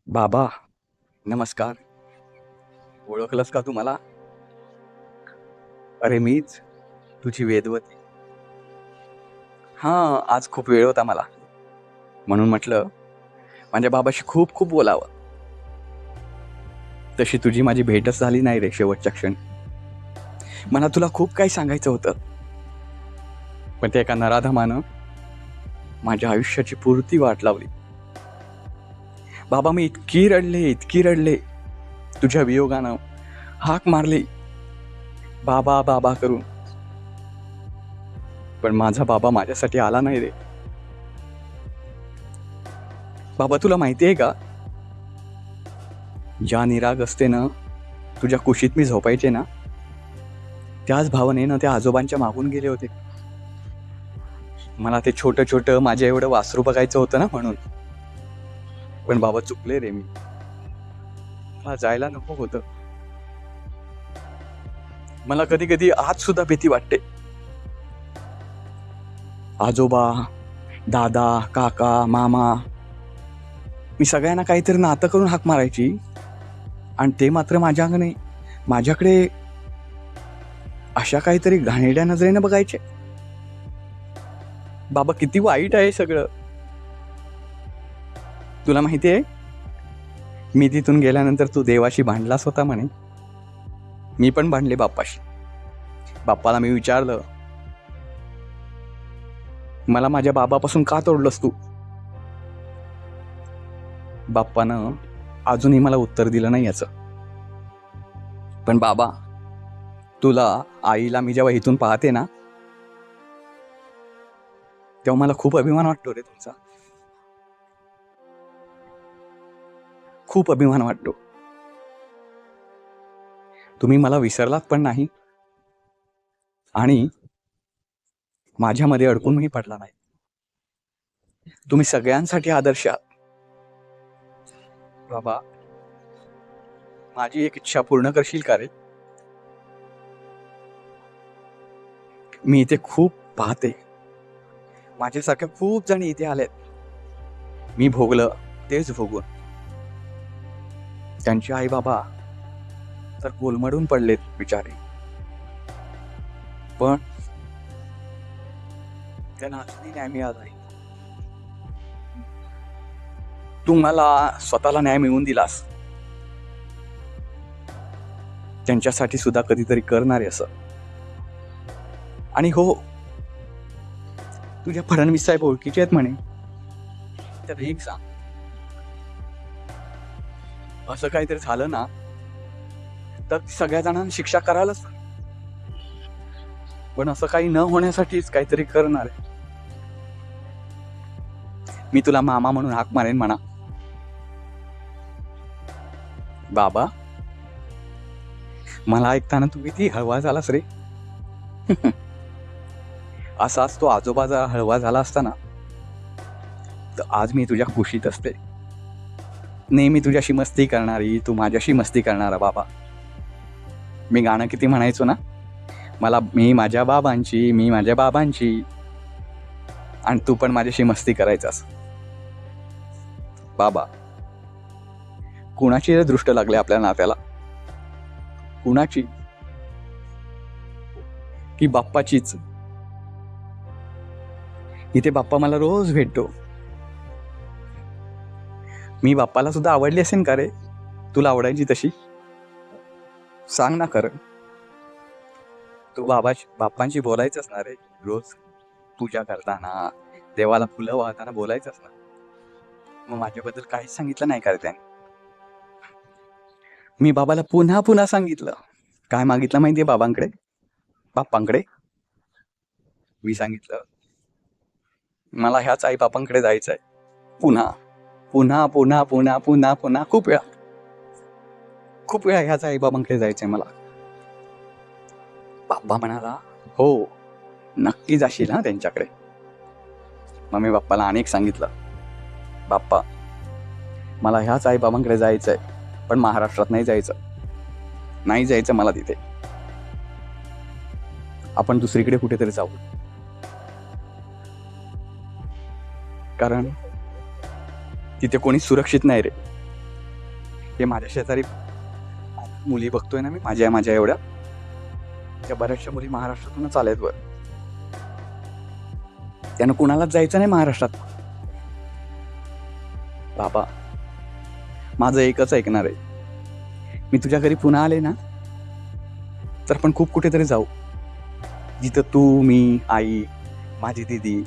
बाबा, नमस्कार. ओळखलंस का तू मला? अरे मीच, तुझी वेदवती. हां, आज खूप वेळ होता मला. म्हणून म्हटलं माझ्या बाबाशी खूप खूप बोलावं. तशी तुझी माझी भेटच झाली नाही रे शेवटच्या क्षणी. मला तुला खूप काही सांगायचं होतं. पण त्या एका नराधमानं माझ्या आयुष्याची पुरती वाट लावली. बाबा, मी इतकी रडले. तुझ्या वियोगानं हाक मारली, बाबा बाबा करून. पण माझा बाबा माझ्यासाठी आला नाही रे. बाबा, तुला माहिती आहे का, ज्या निरागसतेनं तुझ्या कुशीत मी झोपायचे ना, त्याच भावनेनं त्या आजोबांच्या मागून गेले होते. मला ते छोटं छोटं माझ्या एवढं वासरू बघायचं होतं ना म्हणून. पण बाबा, चुकले रे मी. मला जायला नको होतं. मला कधी कधी आज सुद्धा भीती वाटते. आजोबा, दादा, काका, मामा, मी सगळ्यांना काहीतरी नातं करून हाक मारायची, आणि ते मात्र माझ्याकडे अशा काहीतरी घाणेरड्या नजरेनं बघायचे. बाबा, किती वाईट आहे सगळं. तुला माहिती आहे, मी तिथून गेल्यानंतर तू देवाशी भांडलास होता म्हणे. मी पण भांडले बाप्पाशी. बाप्पाला मी विचारलं, मला माझ्या बाबापासून का तोडलंस तू? बाप्पानं अजूनही मला उत्तर दिलं नाही याचं. पण बाबा, तुला, आईला मी जेव्हा इथून पाहते ना, तेव्हा मला खूप अभिमान वाटतो रे तुमचा. खूप अभिमान वाटतो. तुम्ही मला विसरलात पण नाही, आणि माझ्यामध्ये अडकूनही पडला नाही. तुम्ही सगळ्यांसाठी आदर्श आहात. बाबा, माझी एक इच्छा पूर्ण करशील का रे? मी इथे खूप पाहते, माझ्यासारख्या खूप जण इथे आलेत. मी भोगलं तेच भोगून. त्यांचे आई बाबा तर कोलमडून पडलेत बिचारे. पण त्यांना अजूनही न्याय मिळाला नाही. तू मला स्वतःला न्याय मिळवून दिलास. त्यांच्यासाठी सुद्धा कधीतरी करणारे असं. आणि हो, तुझ्या फडणवीस साहेब ओळखीचे आहेत म्हणे. तर एक सांग, असं काहीतरी झालं ना, तर सगळ्या जणांना शिक्षा करायलाच. पण असं काही न होण्यासाठीच काहीतरी करणार आहे. मी तुला मामा म्हणून हाक मारेन म्हणा. बाबा, मला ऐकताना तू किती हळवा झालास रे. असाच तो आजोबा जरा हळवा झाला असता ना, तर आज मी तुझ्या कुशीत असते. नेहमी तुझ्याशी मस्ती करणारी, तू माझ्याशी मस्ती करणारा बाबा. मी गाणं किती म्हणायचो ना, मी माझ्या बाबांची, आणि तू पण माझ्याशी मस्ती करायचास. बाबा, कुणाची दृष्ट लागली आपल्या नात्याला? कुणाची? की बाप्पाचीच? इथे बाप्पा मला रोज भेटतो. मी बाप्पाला सुद्धा आवडली असेल का रे? तुला आवडायची तशी? सांग ना खरं. तू बाप्पांशी बोलायचंच ना रे रोज. पूजा करताना, देवाला फुलं वाहताना बोलायचंच ना. मग माझ्याबद्दल काहीच सांगितलं नाही का रे त्याने? मी बाबाला पुन्हा पुन्हा सांगितलं. काय मागितलं माहितीये बाप्पांकडे? मी सांगितलं, मला ह्याच आई बापांकडे जायचंय. पुन्हा पुन्हा पुन्हा पुन्हा पुन्हा पुन्हा खूप वेळा ह्याच आई बाबांकडे जायचंय मला. बाप्पा म्हणाला, हो, नक्की जाशील ना त्यांच्याकडे. मग मी बाप्पाला अनेक सांगितलं, बाप्पा, मला ह्याच आई बाबांकडे जायचंय, पण महाराष्ट्रात नाही जायचं मला तिथे. आपण दुसरीकडे कुठेतरी जाऊ. कारण तिथे कोणी सुरक्षित नाही रे. हे माझ्या शेजारी मुली बघतोय ना मी, माझ्या एवढ्या, त्या बऱ्याचशा मुली महाराष्ट्रातूनच आल्यात वर. त्यानं कुणालाच जायचं नाही महाराष्ट्रात. बाबा, माझं एकच ऐकणार आहे. मी तुझ्या घरी पुन्हा आले ना, तर पण खूप कुठेतरी जाऊ, जिथं तू, मी, आई, माझी दीदी,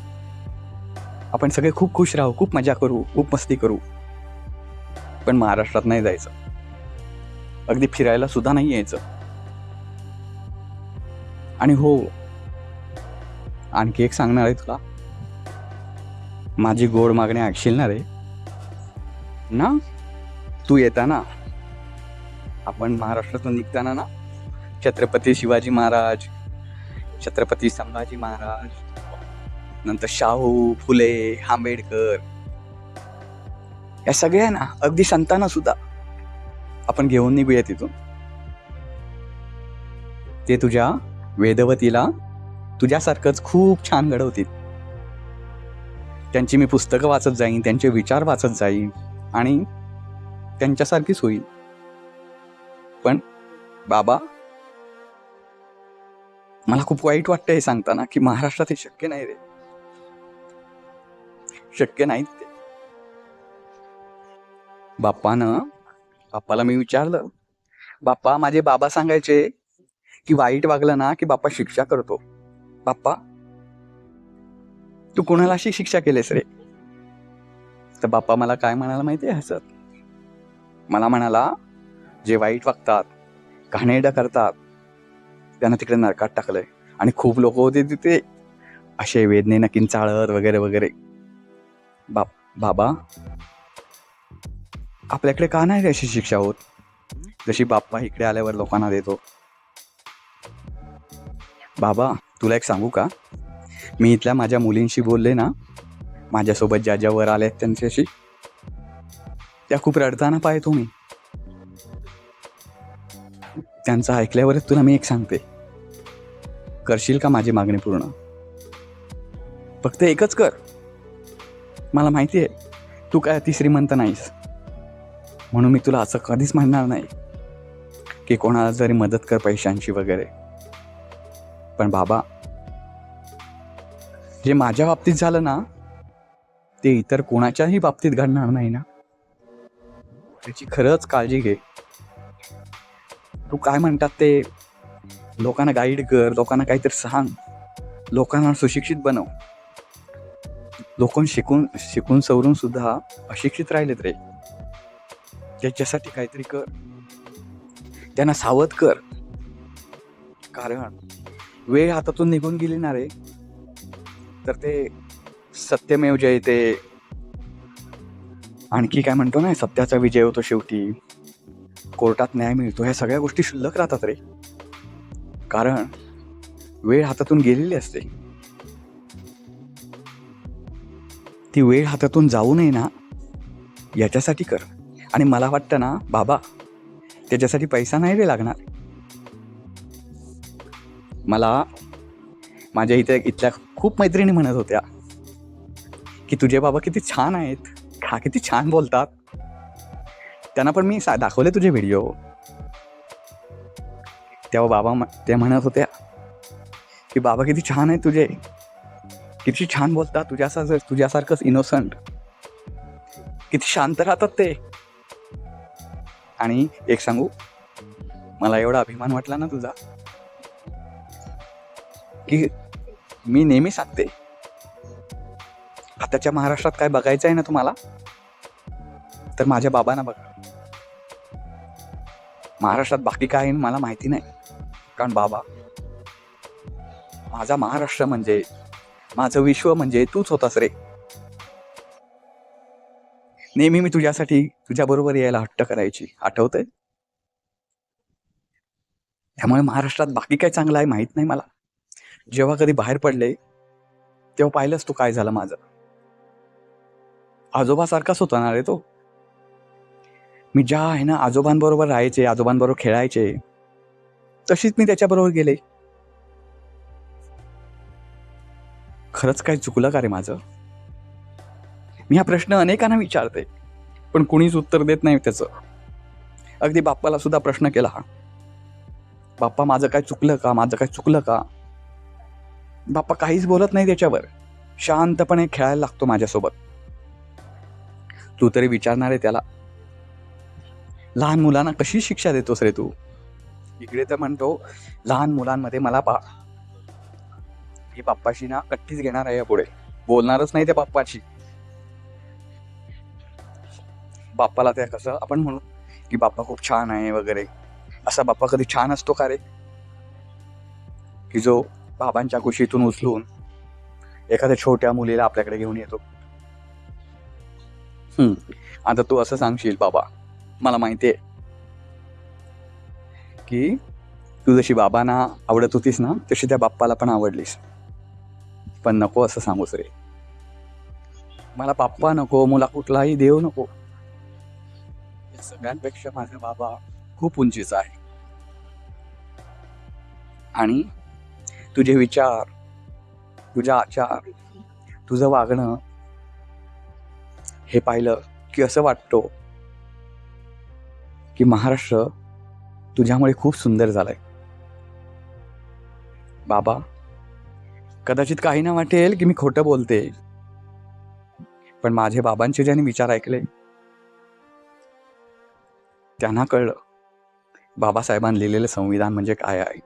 आपण सगळे खूप खुश राहू, खूप मजा करू, खूप मस्ती करू. पण महाराष्ट्रात नाही जायचं, अगदी फिरायला सुद्धा नाही यायचं. आणि हो, आणखी एक सांगणार आहे तुला, माझी गोड मागणी ऐकशील ना रे? ना तू येताना, आपण महाराष्ट्रातून निघताना ना, छत्रपती शिवाजी महाराज, छत्रपती संभाजी महाराज, नंतर शाहू, फुले, आंबेडकर, या सगळ्यांना, अगदी संतांना सुद्धा आपण घेऊन निघूया तिथून. ते तुझ्या वेदवतीला तुझ्यासारखंच खूप छान घडवतील. त्यांची मी पुस्तकं वाचत जाईन, त्यांचे विचार वाचत जाईन आणि त्यांच्यासारखीच होईल. पण बाबा, मला खूप वाईट वाटतं हे सांगताना की महाराष्ट्रात हे शक्य नाही रे, शक्य नाही ते. बाप्पाला मी विचारलं, बाप्पा, माझे बाबा सांगायचे की वाईट वागलं ना की बाप्पा शिक्षा करतो. बाप्पा, तू कोणाला अशी शिक्षा केलीस रे? तर बाप्पा मला काय म्हणाला माहितीये हसत? मला म्हणाला, जे वाईट वागतात, घाणेरडं करतात, त्यांना तिकडे नरकात टाकलंय. आणि खूप लोक होते तिथे असे वेदनेनं किंचाळत वगैरे वगैरे. बाबा, आपल्याकडे का नाही अशी शिक्षा होत जशी बाप्पा इकडे आल्यावर लोकांना देतो? बाबा, तुला एक सांगू का? मी इथल्या माझ्या मुलींशी बोलले ना, माझ्यासोबत ज्या वर आल्या त्यांच्याशी, त्या खूप रडताना पाहतो मी. त्यांचं ऐकल्यावरच तुला मी एक सांगते, करशील का माझी मागणी पूर्ण? फक्त एकच कर. मला माहिती आहे तू काय अति श्रीमंत नाहीस, म्हणून मी तुला असं कधीच म्हणणार नाही की कोणाला जरी मदत कर पैशांची वगैरे. पण बाबा, जे माझ्या बाबतीत झालं ना, ते इतर कोणाच्याही बाबतीत घडणार नाही ना, त्याची खरंच काळजी घे. तू काय म्हणतात ते, लोकांना गाईड कर, लोकांना काहीतरी सांग, लोकांना सुशिक्षित बनव. लोक शिकून सवरून सुद्धा अशिक्षित राहिलेत रे. त्याच्यासाठी काहीतरी कर, त्यांना सावध कर. कारण वेळ हातातून निघून गेली ना रे, तर ते सत्यमेव जयते, आणखी काय म्हणतो ना, सत्याचा विजय होतो शेवटी, कोर्टात न्याय मिळतो, ह्या सगळ्या गोष्टी शिल्लक राहतात रे. कारण वेळ हातातून गेलेली असते. ती वेळ हातातून जाऊ नये ना, याच्यासाठी कर. आणि मला वाटतं ना बाबा, त्याच्यासाठी पैसा नाही रे लागणार. मला माझ्या इथल्या खूप मैत्रिणी म्हणत होत्या की तुझे बाबा किती छान आहेत, हा किती छान बोलतात. त्यांना पण मी दाखवले तुझे व्हिडिओ. तेव्हा बाबा त्या म्हणत होत्या की बाबा किती छान आहे तुझे, किती छान बोलतात, तुझ्यासारखंच इनोसंट, किती शांत राहतात ते. आणि एक सांगू, मला एवढा अभिमान वाटला ना तुझा, की मी नेहमी सांगते, आताच्या महाराष्ट्रात काय बघायचं आहे ना तुम्हाला, तर माझ्या बाबांना बघा. महाराष्ट्रात बाकी काय आहे मला माहिती नाही, कारण बाबा, माझा महाराष्ट्र म्हणजे, माझं विश्व म्हणजे तूच होतास रे. नेहमी मी तुझ्यासाठी तुझ्याबरोबर यायला हट्ट करायची, आठवतंय? त्यामुळे महाराष्ट्रात बाकी काय चांगलं आहे माहित नाही मला. जेव्हा कधी बाहेर पडले तेव्हा पाहिलंच तू काय झालं माझं. आजोबासारखाच होता ना रे तो. मी ज्या आहे ना आजोबांबरोबर राहायचे, आजोबांबरोबर खेळायचे, तशीच मी त्याच्याबरोबर गेले. खरंच काय चुकलं का रे माझं? मी हा प्रश्न अनेकांना विचारते, पण कुणीच उत्तर देत नाही त्याचं. अगदी बाप्पाला सुद्धा प्रश्न केला, बाप्पा माझं काय चुकलं का, माझं काय चुकलं का. बाप्पा काहीच बोलत नाही त्याच्यावर, शांतपणे खेळायला लागतो माझ्यासोबत. तू तरी विचारणार आहे त्याला, लहान मुलांना कशी शिक्षा देतोस रे तू. इकडे तर म्हणतो लहान मुलांमध्ये मला मी बाप्पाशी ना कट्टीच घेणार आहे, यापुढे बोलणारच नाही त्या बाप्पाशी. बाप्पाला त्या कसं आपण म्हणू की बाप्पा खूप छान आहे वगैरे, असा बाप्पा कधी छान असतो का रे, की जो बाबांच्या कुशीतून उचलून एखाद्या छोट्या मुलीला आपल्याकडे घेऊन येतो. आता तू असं सांगशील, बाबा मला माहितीये की तू जशी बाबांना आवडत होतीस ना, तशी त्या बाप्पाला पण आवडलीस. पण नको असं सांगूस रे, मला बाप्पा नको, मला कुठलाही देव नको. या सगळ्यांपेक्षा माझा बाबा खूप उंचीचा आहे. आणि तुझे विचार, तुझा आचार, तुझं वागणं हे पाहिलं की असं वाटतो की महाराष्ट्र तुझ्यामुळे खूप सुंदर झालाय. बाबा, कदाचित काही ना वाटेल की मी खोटं बोलते, पण माझे बाबांचे ज्यांनी विचार ऐकले त्यांना कळलं बाबासाहेबांनी लिहिलेलं संविधान म्हणजे काय आहे.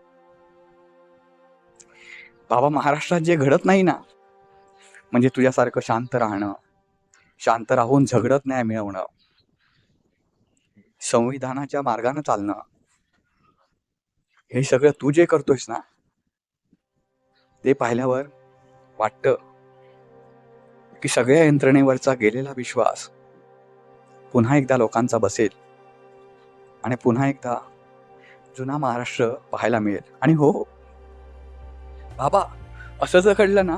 बाबा, महाराष्ट्रात जे घडत नाही ना, म्हणजे तुझ्यासारखं शांत राहणं, शांत राहून झगडत न्याय मिळवणं, संविधानाच्या मार्गाने चालणं, हे सगळं तू जे करतोयस ना, ते पाहिल्यावर वाटतं की सगळ्या यंत्रणेवरचा गेलेला विश्वास पुन्हा एकदा लोकांचा बसेल आणि पुन्हा एकदा जुना महाराष्ट्र पाहायला मिळेल. आणि हो बाबा, असं जर घडलं ना,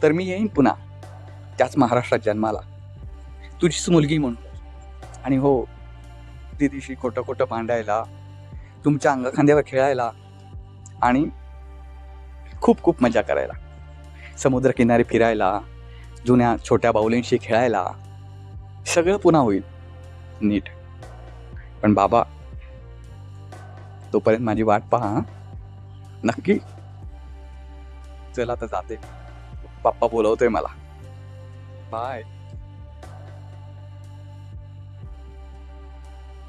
तर मी येईन पुन्हा त्याच महाराष्ट्रात जन्माला, तुझीच मुलगी म्हणून. आणि हो, दीदीशी खोटं खोटं भांडायला, तुमच्या अंगखांद्यावर खेळायला आणि खूप खूप मजा करायला, समुद्रकिनारी फिरायला, जुन्या छोट्या बाहुलींशी खेळायला, सगळं पुन्हा होईल नीट. पण बाबा, तोपर्यंत माझी वाट पहा नक्की. चला आता जाते, बाप्पा बोलवतोय मला. बाय.